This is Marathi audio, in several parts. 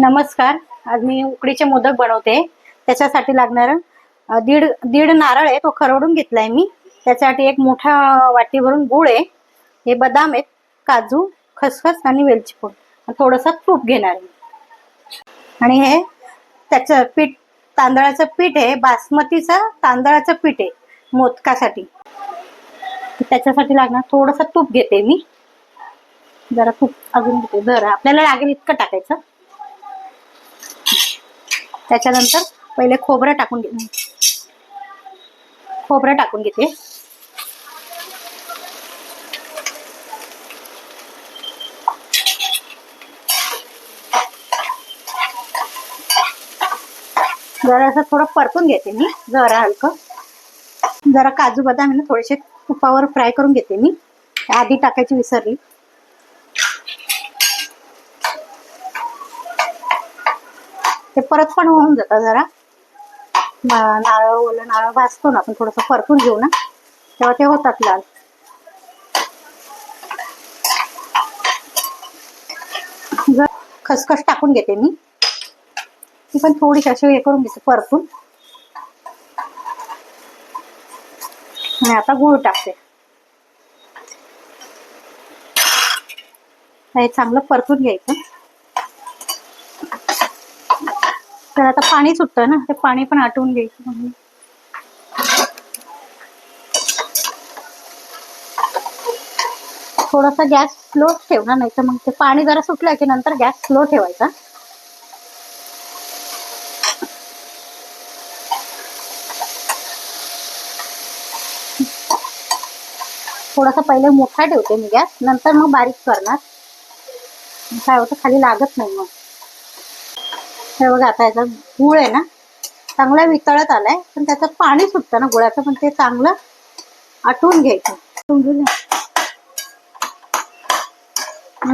नमस्कार. आज मी उकडीचे मोदक बनवते. त्याच्यासाठी लागणार दीड दीड नारळ आहे, तो खरवडून घेतलाय मी. त्याच्यासाठी एक मोठा वाटी भरून गुळ आहे, हे बदाम आहेत, काजू, खसखस आणि वेलची पूड, थोडंसं तूप घेणार आहे. आणि हे त्याचं पीठ, तांदळाचं पीठ आहे, बासमतीचं तांदळाचं पीठ आहे मोदकासाठी. त्याच्यासाठी लागणार थोडंसं तूप घेते मी. जरा तूप अजून घेते, जरा आपल्याला लागेल इतकं टाकायचं. त्याच्यानंतर पहिले खोबरं टाकून घेते. जरा असं थोडं परतून घेते मी, जरा हलकं. जरा काजू बदाम ना थोडेसे तुपावर फ्राय करून घेते मी, आधी टाकायची विसरली. ते परत पण होऊन जातं. जरा नारळ, ओलं नारळ भाजतो ना आपण, थोडंसं परतून घेऊ ना, तेव्हा ते होतात लाल. जर खसखस टाकून घेते मी, ती पण थोडीशी अशी हे करून घेते परतून. आणि आता गूळ टाकते. हे चांगलं परतून घ्यायचं. तर आता पाणी सुटतं ना, ते पाणी पण आटवून घ्यायचं. थोडासा गॅस स्लो ठेवणार, नाही तर मग ते पाणी जरा सुटलं की नंतर गॅस स्लो ठेवायचा. थोडासा पहिले मोठा ठेवते मी गॅस, नंतर मग बारीक करणार. काय होतं, खाली लागत नाही मग. हे बघा, आता याचा गुळ आहे ना चांगला वितळत आलाय, पण त्याचं पाणी सुटतं ना गुळाचं, पण ते चांगलं आटवून घ्यायचं.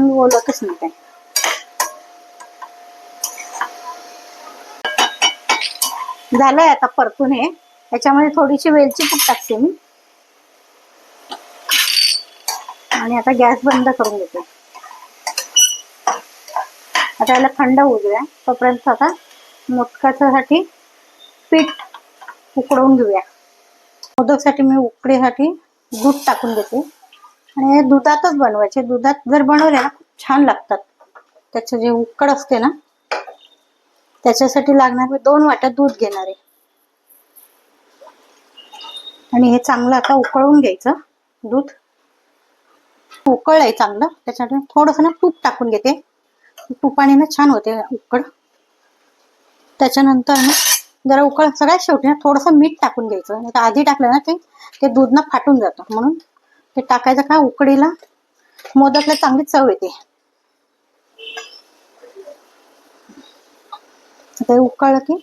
बोलतच नाही काय. झालंय आता परतून. हे याच्यामध्ये थोडीशी वेलची पूड टाकते मी. आणि आता गॅस बंद करून घेते. आता याला थंड होऊ द्या, तोपर्यंत आता मोदकासाठी पीठ उकडवून घेऊया. मोदकसाठी मी उकडीसाठी दूध टाकून घेते. आणि हे दुधातच बनवायचे. दुधात जर बनवले ना छान लागतात. त्याचं जे उकड असते ना, त्याच्यासाठी लागणार मी 2 वाट्या दूध घेणार आहे. आणि हे चांगलं आता उकळून घ्यायचं. दूध उकळलंय चांगलं, त्याच्यासाठी थोडंसं ना तूप टाकून घेते. तुपाने ना छान होते उकड. त्याच्यानंतर ना जरा उकळ सगळ्यात शेवटी ना थोडंसं मीठ टाकून घ्यायचं. नाही तर आधी टाकलं ना ते दूध ना फाटून जातं, म्हणून ते टाकायचं. का उकडीला मोदकला चांगली चव येते. ते उकळलं की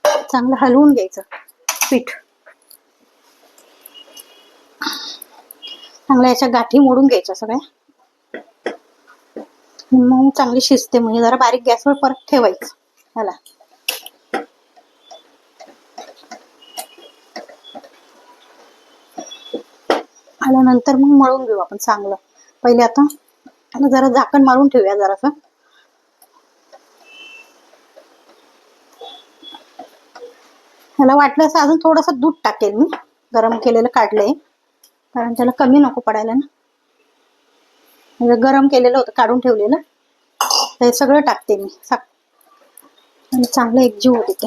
चांगलं हलवून घ्यायचं पीठ. चांगल्या याच्या गाठी मोडून घ्यायच्या सगळ्या. मग चांगली शिजते. म्हणजे जरा बारीक गॅसवर परत ठेवायचं ह्याला. आल्यानंतर मग मळून घेऊ आपण चांगलं. पहिले आता जरा झाकण मारून ठेवूया जरासं. ह्याला वाटलं असं अजून थोडंसं दूध टाकेल मी, गरम केलेलं काढलंय, कारण त्याला कमी नको पडायला ना. म्हणजे गरम केलेलं होतं, काढून ठेवलेलं, हे सगळं टाकते मी आणि चांगलं एकजीव होते ते.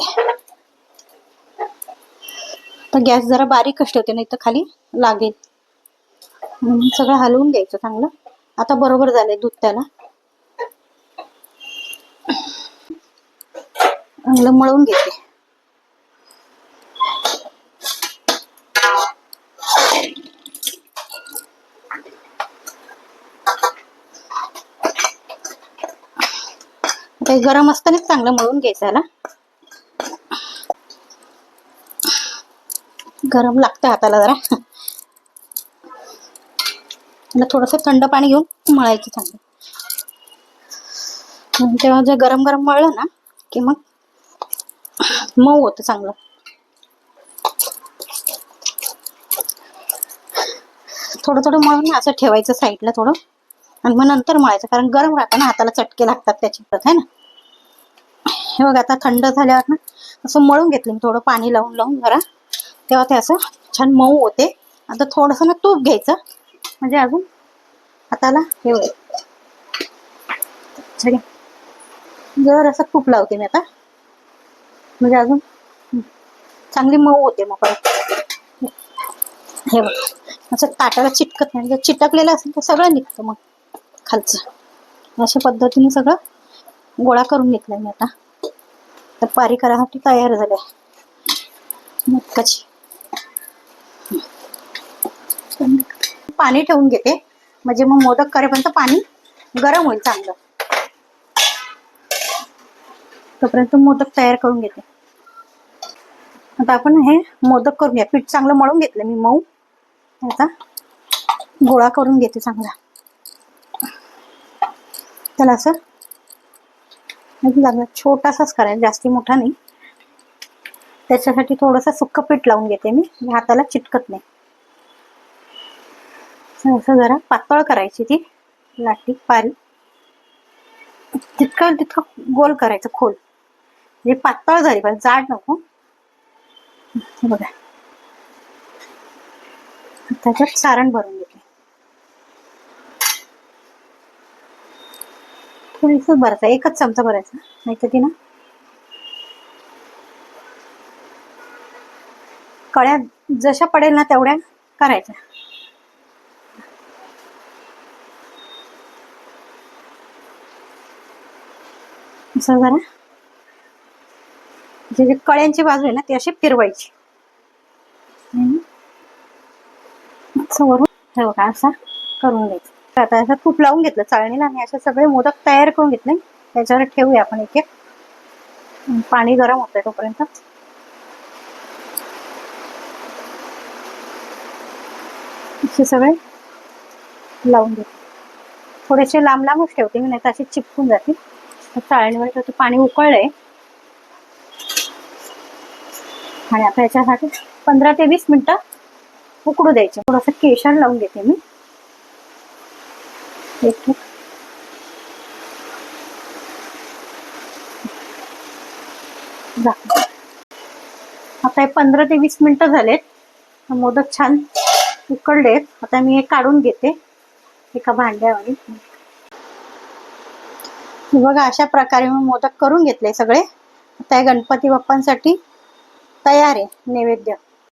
तर गॅस जरा बारीकच ठेवते, नाही तर खाली लागेल. सगळं हलवून घ्यायचं चांगलं. आता बरोबर झालंय दूध त्याला. चांगलं मळून घेते. ते गरम असतानाच चांगलं मळून घ्यायचं याला. गरम लागतं हाताला जरा. थोडंसं थंड पाणी घेऊन मळायचं चांगलं. तेव्हा जे गरम गरम मळलं ना की मग मऊ होतं चांगलं. थोडं थोडं मळून असं ठेवायचं साईडला थोडं, आणि मग नंतर मळायचं, कारण गरम राहतं ना, हाताला चटके लागतात त्याची, आहे ना. हे बघा आता थंड झाल्यावर ना असं मळून घेतलं मी, थोडं पाणी लावून लावून जरा, तेव्हा ते असं छान मऊ होते. आता थोडंसं ना तूप घ्यायचं, म्हणजे अजून हाताला हे होईल. जर असं तूप लावते मी आता, म्हणजे अजून चांगली मऊ होते मग परत. हे बघ असं ताटाला चिटकत नाही, म्हणजे चिटकलेलं असेल तर सगळं निघतं मग खालचं. अशा पद्धतीने सगळं गोळा करून घेतलाय मी. आता तर पारी करायसाठी तयार झाले मोदकाची. पाणी ठेवून घेते, म्हणजे मग मोदक करेपर्यंत पाणी गरम होईल चांगलं. तोपर्यंत मोदक तयार करून घेते. आता आपण हे मोदक करून घ्या. पीठ चांगलं मळून घेतलं मी मऊ. आता गोळा करून घेते चांगला. त्याला असं लागलं छोटासाच करायचा, जास्ती मोठा नाही. त्याच्यासाठी थोडंसं सुक्क पीठ लावून घेते मी, हाताला चिटकत नाही. असं जरा पातळ करायची ती लाटी पारी, तितकं गोल करायचं खोल, म्हणजे पातळ झाली पाहिजे, जाड नको. बघा त्याच्यात सारण भरून घेते. थोडीसं भरायचं, एकच चमचा भरायचा, नाही तर ती ना कळ्या जशा पडेल ना तेवढ्या करायच्या. असं जरा जे कळ्यांची बाजू आहे ना ती अशी फिरवायची. वरून हे बघा असा करून घ्यायचं. आता असं तूप लावून घेतलं चाळणीला, आणि असे सगळे मोदक तयार करून घेतले. त्याच्यावर ठेवूया आपण एक एक. पाणी गरम होतंय तोपर्यंत. असे सगळे लावून घेते. थोडेसे लांब लांबच ठेवते मी, नाही तर असे चिपकून जाते. चाळणीवर तर पाणी उकळलंय, आणि आता याच्यासाठी 15 ते 20 मिनिटं उकडू द्यायचे. थोडंसं केशर लावून घेते मी एक. आता हे 15 ते 20 मिनिटं झालेत. मोदक छान उकळलेत. आता मी हे काढून घेते एका भांड्यामध्ये. बघा अशा प्रकारे मी मोदक करून घेतले सगळे. आता हे गणपती बाप्पांसाठी तयार आहे नैवेद्य.